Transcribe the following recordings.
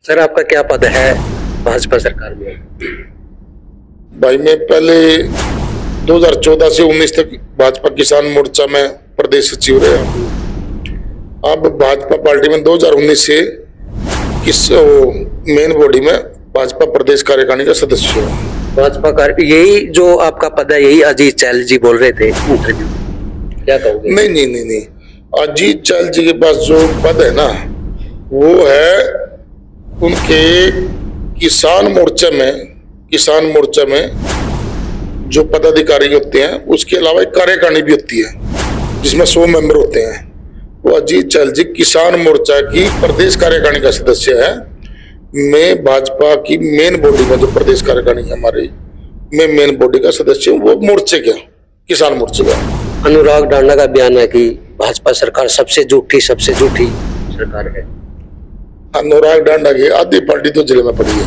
Sir आपका क्या पद है भाजपा सरकार में? भाई मैं पहले 2014 से 19 तक भाजपा किसान मोर्चा में प्रदेश सचिव रहा। अब भाजपा पार्टी में 2019 से किस मेन बॉडी में भाजपा प्रदेश कार्यकारिणी का सदस्य हूँ। भाजपा का यही जो आपका पद है, यही अजीत चहल जी बोल रहे थे इंटरव्यू, क्या कहोगे? नहीं नहीं नहीं नहीं, अजीत चहल जी के पास जो पद है ना, वो है उनके किसान मोर्चा में जो पदाधिकारी होते हैं, उसके अलावा एक कार्यकारिणी भी होती है जिसमें 100 मेंबर होते हैं। वो अजीत चहल जी किसान मोर्चा की प्रदेश कार्यकारिणी का सदस्य है। मैं भाजपा की मेन बॉडी में जो प्रदेश कार्यकारिणी हमारी, मैं मेन बॉडी का सदस्य हूँ, वो मोर्चे का, किसान मोर्चे का। अनुराग डांडा का बयान है कि भाजपा सरकार सबसे झूठी सरकार है। अनुराग डांडा की आधी पार्टी तो जेल में पड़ी है।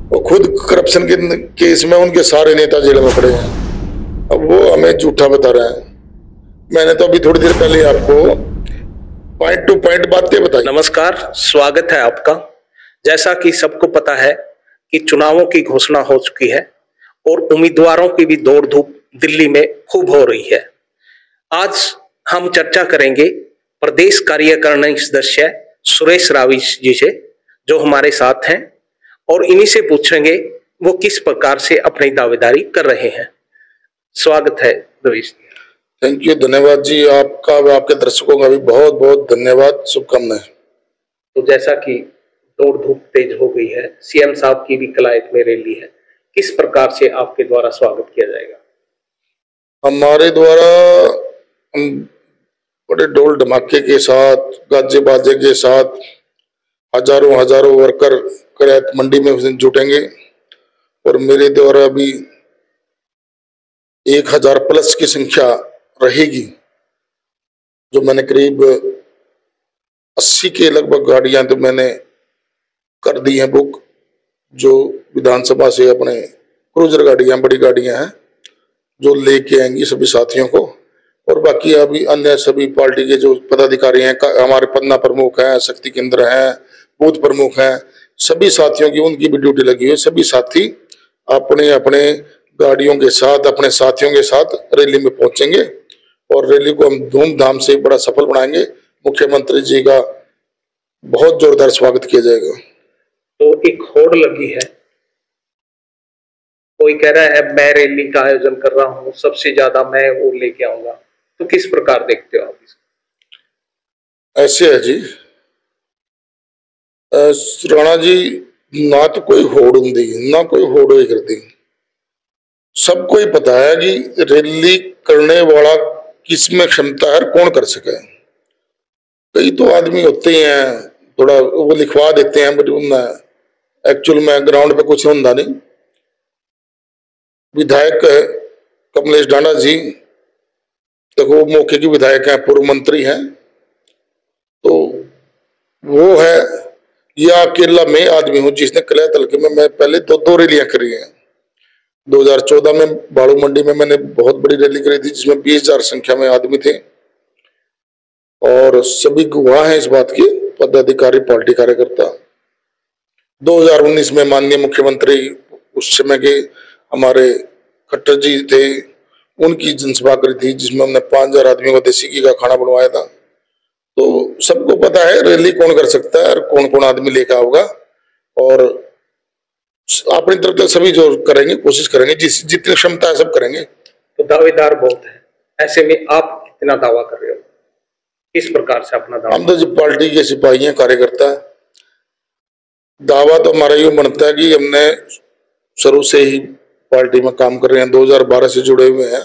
वो खुद करप्शन के केस में उनके सारे नेता जेल में पड़े हैं। अब वो हमें झूठा बता रहे हैं। मैंने तो अभी थोड़ी देर पहले आपको पॉइंट टू पॉइंट बातें बताई। नमस्कार, स्वागत है आपका। जैसा कि सबको पता है कि चुनावों की घोषणा हो चुकी है और उम्मीदवारों की भी दौड़ धूप दिल्ली में खूब हो रही है। आज हम चर्चा करेंगे प्रदेश कार्यकारिणी सदस्य सुरेश रावी जी से, जो हमारे साथ हैं, और इन्हीं से पूछेंगे वो किस प्रकार से अपनी दावेदारी कर रहे हैं। स्वागत है रवीश। थैंक यू, धन्यवाद जी। आपका व आपके दर्शकों का भी बहुत बहुत धन्यवाद, शुभकामनाएं। तो जैसा कि दौड़ धूप तेज हो गई है, सीएम साहब की भी कलायत में रैली है, किस प्रकार से आपके द्वारा स्वागत किया जाएगा? हमारे द्वारा बड़े ढोल धमाके के साथ, गाजे बाजे के साथ हजारों वर्कर करायत मंडी में जुटेंगे और मेरे द्वारा भी 1000 प्लस की संख्या रहेगी। जो मैंने करीब 80 के लगभग गाड़ियां तो मैंने कर दी हैं बुक, जो विधानसभा से अपने क्रूजर गाड़ियां, बड़ी गाड़ियां हैं, जो लेके आएंगी सभी साथियों को। और बाकी अभी अन्य सभी पार्टी के जो पदाधिकारी हैं, हमारे पन्ना प्रमुख हैं, शक्ति केंद्र हैं, बूथ प्रमुख हैं, सभी साथियों की उनकी भी ड्यूटी लगी हुई है। सभी साथी अपने अपने गाड़ियों के साथ, अपने साथियों के साथ रैली में पहुंचेंगे और रैली को हम धूमधाम से बड़ा सफल बनाएंगे। मुख्यमंत्री जी का बहुत जोरदार स्वागत किया जाएगा। तो एक होड़ लगी है, कोई कह रहा है मैं रैली का आयोजन कर रहा हूं, सबसे ज्यादा मैं वो लेके आऊंगा, तो किस प्रकार देखते हो आप इसको? ऐसे है जी राणा जी, ना तो कोई होड़ होंगी, ना कोई होड़ ही करती। सबको ही पता है कि रैली करने वाला किसमें क्षमता है और कौन कर सके। कई तो आदमी होते हैं थोड़ा वो लिखवा देते हैं, बट उनमें एक्चुअल में ग्राउंड पे कुछ होता नहीं। विधायक कमलेश डांडा जी, देखो वो मौके की विधायक हैं, पूर्व मंत्री हैं, तो वो है, या अकेला मैं आदमी हूं जिसने कलह तलके में मैं पहले दो रैलियां करी हैं। 2014 में बाड़ू मंडी में मैंने बहुत बड़ी रैली करी थी, जिसमें 20,000 संख्या में आदमी थे और सभी गवाह हैं इस बात की, पदाधिकारी, पार्टी कार्यकर्ता। 2019 में माननीय मुख्यमंत्री उस समय के हमारे खट्टर जी थे, उनकी जनसभा करी थी, जिसमें हमने 5000 आदमियों को देसी घी का खाना बनवाया था। तो सबको पता है रैली कौन कर सकता है और कौन कौन आदमी लेकर आओगा, और अपनी तरफ से सभी जो करेंगे, कोशिश करेंगे, जितनी क्षमता है सब करेंगे। तो दावेदार बहुत है, ऐसे में आप कितना दावा कर रहे हो, किस प्रकार से अपना दावा? हम तो जब पार्टी के सिपाही हैं, कार्यकर्ता, दावा तो हमारा यूं बनता है कि हमने शुरू से ही पार्टी में काम कर रहे हैं, 2012 से जुड़े हुए हैं।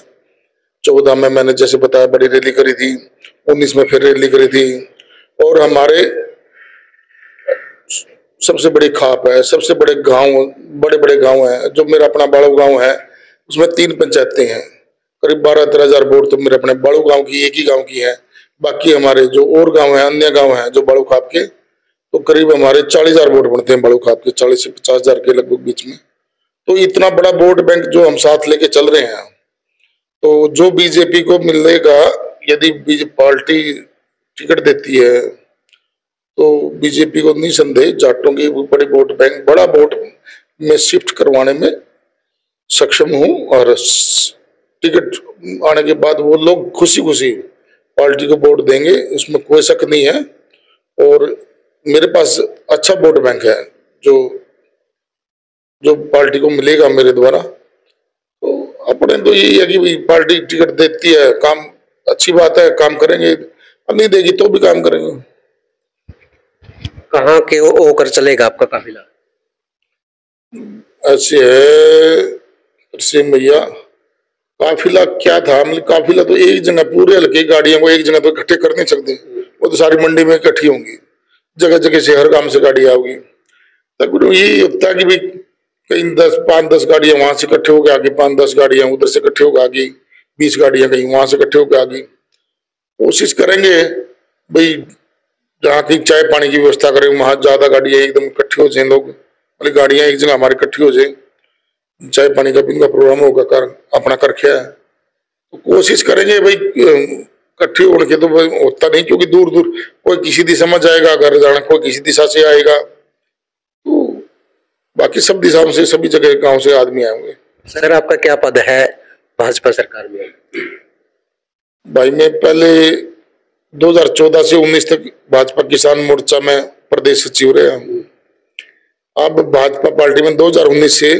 14 में मैंने जैसे बताया बड़ी रैली करी थी, 19 में फिर रैली करी थी, और हमारे सबसे बड़ी खाप है, सबसे बड़े बड़े गांव हैं। जो मेरा अपना बाड़ू गांव है, उसमें 3 पंचायतें हैं, करीब 12-13 हजार वोट तो मेरे अपने बाड़ू गांव की, एक ही गांव की है। बाकी हमारे जो और गांव हैं, अन्य गांव हैं जो बाड़ू खाप के, तो करीब हमारे 40,000 वोट बनते हैं बाड़ू खाप के, 40 से 50,000 के लगभग बीच में। तो इतना बड़ा वोट बैंक जो हम साथ लेके चल रहे हैं, तो जो बीजेपी को मिलेगा, यदि बीजेपी पार्टी टिकट देती है, तो बीजेपी को निसंदेह जाटों की बड़ी वोट बैंक, बड़ा वोट में शिफ्ट करवाने में सक्षम हूं। और टिकट आने के बाद वो लोग खुशी खुशी पार्टी को वोट देंगे, इसमें कोई शक नहीं है। और मेरे पास अच्छा वोट बैंक है जो जो पार्टी को मिलेगा मेरे द्वारा। तो अपने तो यही है कि भाई पार्टी टिकट देती है, काम अच्छी बात है, काम करेंगे, अब नहीं देगी तो भी काम करेंगे। कहाँ के होकर चलेगा आपका काफिला? ऐसे है सिंह भैया, काफिला क्या था, मतलब काफिला तो एक जगह पूरे हल्के गाड़ियों को एक जगह तो इकट्ठे कर नहीं सकते, वो तो सारी मंडी में इकट्ठी होंगी, जगह जगह से हर काम से गाड़ी आऊगी। तब यही होता है कि भाई कहीं 5-10 गाड़ियां वहां से इकट्ठे होकर आगे, 5-10 गाड़ियां उधर से इकट्ठे होकर आगे, 20 गाड़ियां कहीं वहां से इकट्ठे होकर आगे। कोशिश करेंगे भाई जहाँ कहीं चाय पानी की व्यवस्था करें वहां ज्यादा गाड़ियां एकदम इकट्ठी हो जाए, लोग मतलब गाड़ियां एक जगह हमारी इकट्ठी हो जाए, चाय पानी का भी इनका प्रोग्राम होगा, अपना कर है। तो कोशिश करेंगे भाई इकट्ठे होने के, तो होता नहीं क्योंकि दूर दूर कोई किसी दिशा में जाएगा घर जाना, कोई किसी दिशा से आएगा, तो बाकी सब दिशाओं से सभी जगह गांव से आदमी आएंगे। सर आपका क्या पद है भाजपा सरकार में? भाई मैं पहले 2014 से 19 तक भाजपा किसान मोर्चा में प्रदेश सचिव रहा। अब भाजपा पार्टी में 2019 से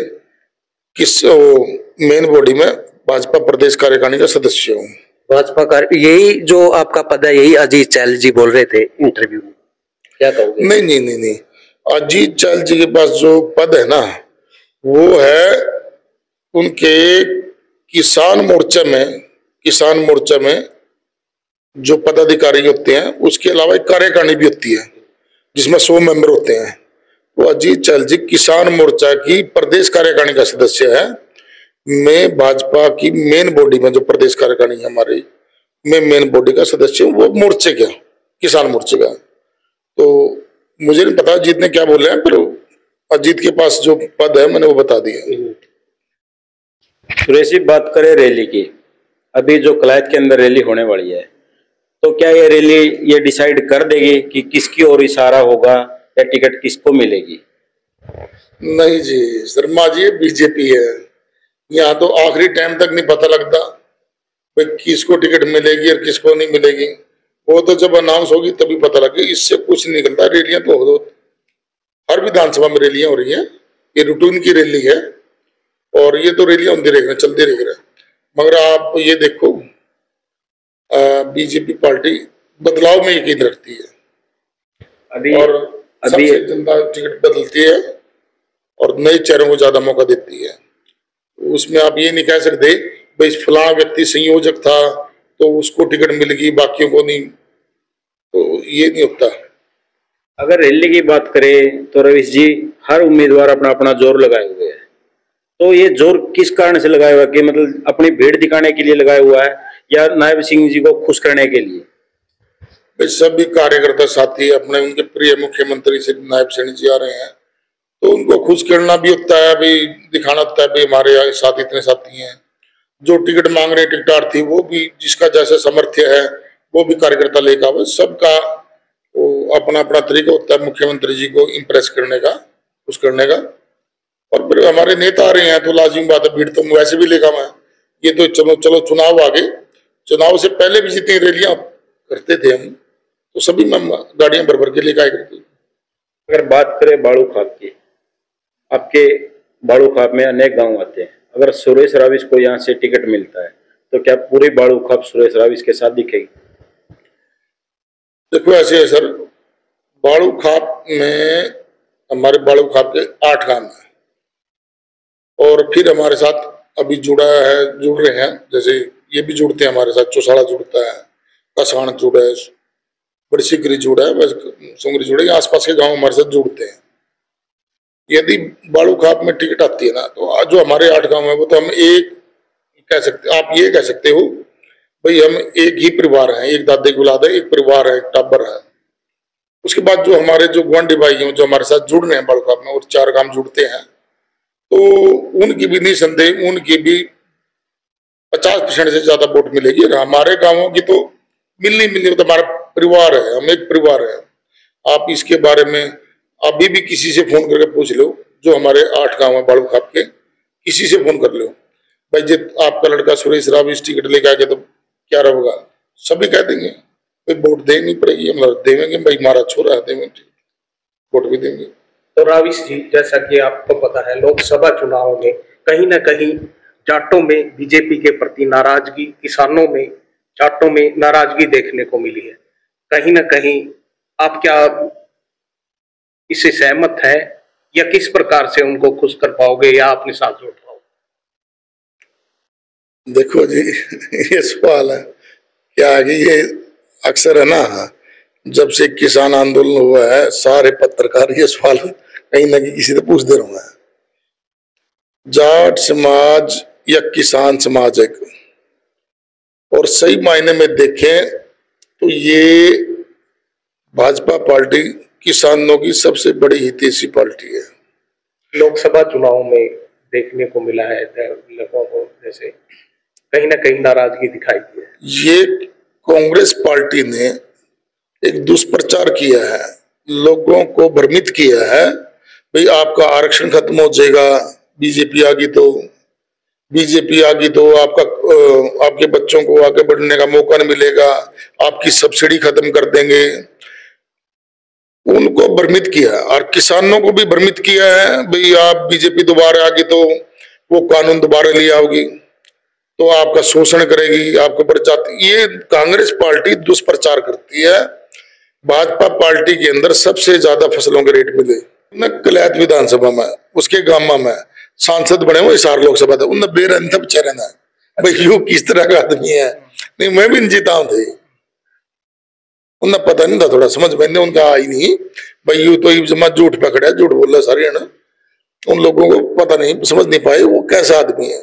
मेन बॉडी में भाजपा प्रदेश कार्यकारिणी का सदस्य हूँ। भाजपा का यही जो आपका पद है, यही अजीत चहल जी बोल रहे थे इंटरव्यू में, क्या कहोगे? नहीं नहीं नहीं नहीं, अजीत चहल जी के पास जो पद है ना, वो है उनके किसान मोर्चा में जो पदाधिकारी होते हैं, उसके अलावा एक कार्यकारिणी भी होती है जिसमें 100 मेंबर होते हैं। तो अजीत चहल जी किसान मोर्चा की प्रदेश कार्यकारिणी का सदस्य है। मैं भाजपा की मेन बॉडी में जो प्रदेश कार्यकारिणी है हमारी, मैं मेन बॉडी का सदस्य हूँ, वो मोर्चे का, किसान मोर्चे का। तो मुझे नहीं पता अजीत ने क्या बोले हैं, पर अजीत के पास जो पद है मैंने वो बता दिया। सुरेश जी, बात करें रैली की, अभी जो कलायत के अंदर रैली होने वाली है, तो क्या ये रैली ये डिसाइड कर देगी कि किसकी ओर इशारा होगा या टिकट किसको मिलेगी? नहीं जी शर्मा जी, बीजेपी है यहाँ, तो आखिरी टाइम तक नहीं पता लगता भाई किसको टिकट मिलेगी और किसको नहीं मिलेगी। वो तो जब अनाउंस होगी तभी पता लगेगी, इससे कुछ नहीं निकलता। रैलियां तो हो, हर विधानसभा में रैलियां हो रही हैं, ये रूटीन की रैली है और ये तो रैलियां होती रहेगी, चलती रहेगी। मगर आप ये देखो बीजेपी पार्टी बदलाव में यकीन रखती है और सबसे जनता टिकट बदलती है और नए चेहरों को ज्यादा मौका देती है। उसमें आप ये नहीं कह सकते भाई फलाना व्यक्ति संयोजक था तो उसको टिकट मिल गई बाकियों को नहीं, तो ये नहीं होता। अगर रैली की बात करें तो रवीश जी, हर उम्मीदवार अपना अपना जोर लगाए हुए है, तो ये जोर किस कारण से लगाया हुआ है? कि मतलब अपनी भीड़ दिखाने के लिए लगाया हुआ है या नायब सिंह जी को खुश करने के लिए? सभी कार्यकर्ता साथी अपने उनके प्रिय मुख्यमंत्री से नायब सिंह जी आ रहे हैं, तो उनको खुश करना भी होता है, अभी दिखाना होता है भाई हमारे साथ इतने साथी हैं। जो टिकट मांग रहे टिकटार्थी, वो भी जिसका जैसा सामर्थ्य है वो भी कार्यकर्ता लेकर आवे। सबका अपना अपना तरीका होता है मुख्यमंत्री जी को इम्प्रेस करने का, खुश करने का। और फिर हमारे नेता आ रहे हैं तो लाजिमी बात है, भीड़ तो वैसे भी लेगा मैं। ये तो चलो चुनाव आगे, चुनाव से पहले भी जितनी रैलियां करते थे हम, तो सभी में गाड़ियां भर भर के लेकर आए करते। अगर बात करें बाड़ू खाप की, आपके बाड़ू खाप में अनेक गांव आते हैं, अगर सुरेश राविस को यहाँ से टिकट मिलता है तो क्या पूरी बाड़ू खाप सुरेश राविस के साथ दिखेगी? देखो ऐसे है सर, बाड़ू खाप में हमारे बाड़ू खाप के 8 गांव हैं और फिर हमारे साथ अभी जुड़ रहे हैं, जैसे ये भी जुड़ते हैं हमारे साथ, चौसाड़ा जुड़ता है, कसाण जुड़ा है, बड़ी सिकरी जुड़ा है, सुंगरी जुड़ा है, आसपास के गांव हमारे साथ जुड़ते हैं। यदि बाड़ू खाप में टिकट आती है ना, तो जो हमारे 8 गांव है वो तो हम एक कह सकते, आप ये कह सकते हो भाई हम एक ही परिवार हैं, एक दादे की औलाद है, एक परिवार है, एक टाबर है। उसके बाद जो हमारे जो गुआंढी भाई हैं जो हमारे साथ जुड़ रहे हैं बाड़ू खाप में, और 4 गांव जुड़ते हैं, तो उनकी भी निसंदेह उनकी भी 50% से ज्यादा वोट मिलेगी। और हमारे गांवों की तो मिलनी तो हमारा परिवार है, हम एक परिवार है। आप इसके बारे में अभी भी किसी से फोन करके पूछ लो, जो हमारे 8 गांव है बालू खाप के, किसी से फोन कर लो भाई जी आपका लड़का सुरेश राव इस टिकट लेके आ गया तो क्या रहेगा, सभी कह देंगे भाई वोट देनी पड़ेगी, हम देंगे भाई हमारा छोरा है, देंगे वोट भी देंगे। तो राविश जी, जैसा कि आपको पता है लोकसभा चुनाव में कहीं ना कहीं जाटों में बीजेपी के प्रति नाराजगी, किसानों में जाटों में नाराजगी देखने को मिली है। कहीं ना कहीं आप क्या इससे सहमत है या किस प्रकार से उनको खुश कर पाओगे या अपने साथ जोड़ पाओगे? देखो जी ये सवाल है क्या है कि ये अक्सर है ना, जब से किसान आंदोलन हुआ है सारे पत्रकार ये सवाल कहीं ना कहीं किसी से पूछते रहे हैं। जाट समाज या किसान समाज एक, और सही मायने में देखें तो ये भाजपा पार्टी किसानों की सबसे बड़ी हितैषी पार्टी है। लोकसभा चुनाव में देखने को मिला है लोगों को जैसे कहीं ना कहीं नाराजगी दिखाई दी है। ये कांग्रेस पार्टी ने एक दुष्प्रचार किया है, लोगों को भ्रमित किया है भाई आपका आरक्षण खत्म हो जाएगा, बीजेपी आ गई तो आपका आपके बच्चों को आगे बढ़ने का मौका नहीं मिलेगा, आपकी सब्सिडी खत्म कर देंगे। उनको भ्रमित किया और किसानों को भी भ्रमित किया है भाई आप बीजेपी दोबारा आ गई तो वो कानून दोबारा ले आओगी तो आपका शोषण करेगी, आपको बढ़ जाती। ये कांग्रेस पार्टी दुष्प्रचार करती है। भाजपा पार्टी के अंदर सबसे ज्यादा फसलों के रेट मिले न कलैत विधानसभा में, उसके गामा में सांसद बने वो हिसार लोकसभा था, उनने बेरंत बेचारे ना भाई यू किस तरह का आदमी है, नहीं मैं भी जीता हूं थे, उन्हें पता नहीं था, थोड़ा समझ में उनका आई नहीं भाई यू तो जमा झूठ पकड़ा, झूठ बोल रहा सारे है ना, उन लोगों को पता नहीं, समझ नहीं पाए वो कैसा आदमी है।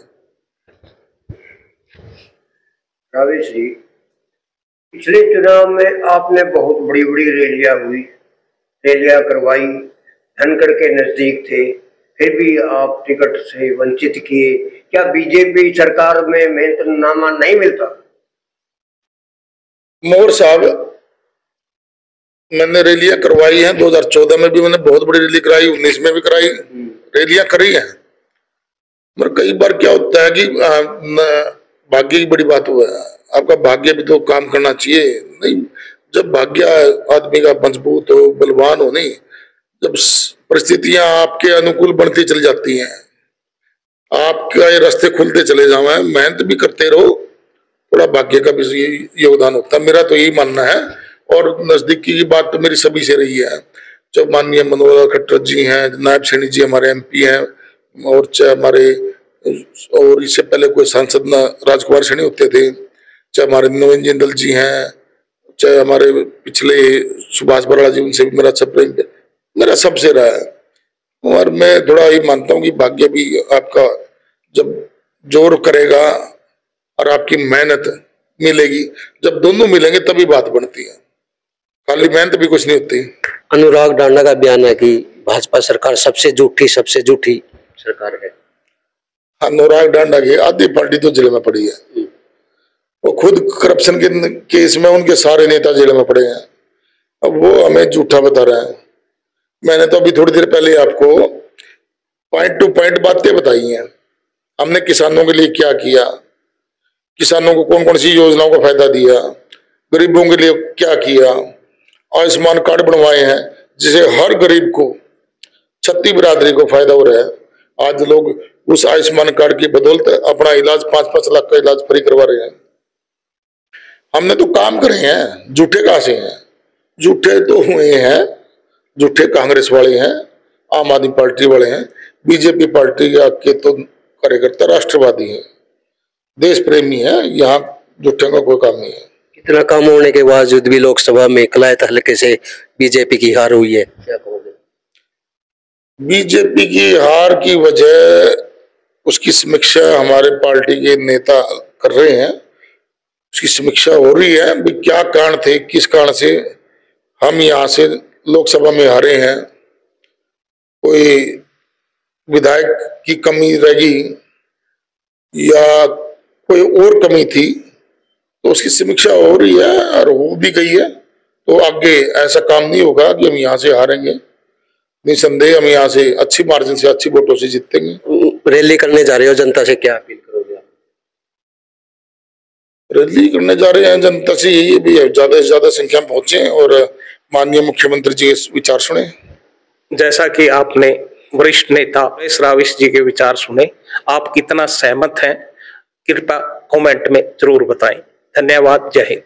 रावेश जी, पिछले चुनाव में आपने बहुत बड़ी बड़ी रैलियां करवाई, धनगढ़ के नजदीक थे, फिर भी आप टिकट से वंचित किए। क्या बीजेपी सरकार में मेहनतनामा नहीं मिलता? मोर साहब, मैंने रैलियां करवाई हैं, 2014 में भी मैंने बहुत बड़ी रैली कराई, 19 में भी कराई, रैलियां करी हैं। मगर कई बार क्या होता है कि भाग्य की बड़ी बात हुआ है, आपका भाग्य भी तो काम करना चाहिए। नहीं, जब भाग्य आदमी का मजबूत हो, बलवान हो, नहीं जब परिस्थितियां आपके अनुकूल बनती चली जाती हैं, आपका ये रास्ते खुलते चले जाए, मेहनत भी करते रहो, थोड़ा भाग्य का भी योगदान होता है, मेरा तो यही मानना है। और नजदीकी की बात तो मेरी सभी से रही है, जो माननीय मनोहर लाल खट्टर जी हैं, नायब सैनी जी हमारे MP हैं, और चाहे हमारे और इससे पहले कोई सांसद न राजकुमार सैनी होते थे, चाहे हमारे नवीन जिंदल जी हैं, चाहे हमारे पिछले सुभाष बराड़ा जी, उनसे भी मेरा अच्छा प्रेम मेरा सबसे रहा है। और मैं थोड़ा ये मानता हूँ कि भाग्य भी आपका जब जोर करेगा और आपकी मेहनत मिलेगी, जब दोनों मिलेंगे तभी बात बनती है, खाली मेहनत भी कुछ नहीं होती। अनुराग डांडा का बयान है कि भाजपा सरकार सबसे झूठी सरकार है। अनुराग डांडा की आधी पार्टी तो जेल में पड़ी है, वो खुद करप्शन के केस में उनके सारे नेता जेल में पड़े हैं, अब वो हमें झूठा बता रहे हैं। मैंने तो अभी थोड़ी देर पहले आपको पॉइंट टू पॉइंट बातें बताई हैं, हमने किसानों के लिए क्या किया, किसानों को कौन कौन सी योजनाओं का फायदा दिया, गरीबों के लिए क्या किया, आयुष्मान कार्ड बनवाए हैं जिसे हर गरीब को, छत्ती बिरादरी को फायदा हो रहा है। आज लोग उस आयुष्मान कार्ड की बदौलत अपना इलाज 5-5 लाख का इलाज फ्री करवा रहे हैं। हमने तो काम करे हैं, झूठे कहां से हैं? झूठे तो हुए हैं, झूठे कांग्रेस वाले हैं, आम आदमी पार्टी वाले हैं, बीजेपी पार्टी के तो कार्यकर्ता राष्ट्रवादी हैं, देश प्रेमी है, यहाँ झूठे का कोई काम नहीं है। इतना काम होने के बावजूद भी लोकसभा में कलायत हल्के से बीजेपी की हार हुई है, क्या कहोगे? बीजेपी की हार की वजह उसकी समीक्षा हमारे पार्टी के नेता कर रहे हैं, उसकी समीक्षा हो रही है भी क्या कारण थे, किस कारण से हम यहाँ से लोकसभा में हारे हैं, कोई विधायक की कमी रहेगी या कोई और कमी थी, तो उसकी समीक्षा हो रही है और हो भी गई है। तो आगे ऐसा काम नहीं होगा कि हम यहाँ से हारेंगे। निसंदेह हम यहाँ से अच्छी मार्जिन से, अच्छी वोटों से जीतेंगे। रैली करने जा रहे हो, जनता से क्या अपील करोगे आप? रैली करने जा रहे हैं, जनता से यही भी ज्यादा से ज्यादा संख्या में पहुंचे और माननीय मुख्यमंत्री जी के विचार सुने। जैसा कि आपने वरिष्ठ नेता परेश रावत जी के विचार सुने, आप कितना सहमत हैं, कृपया कमेंट में जरूर बताएं। धन्यवाद। जय हिंद।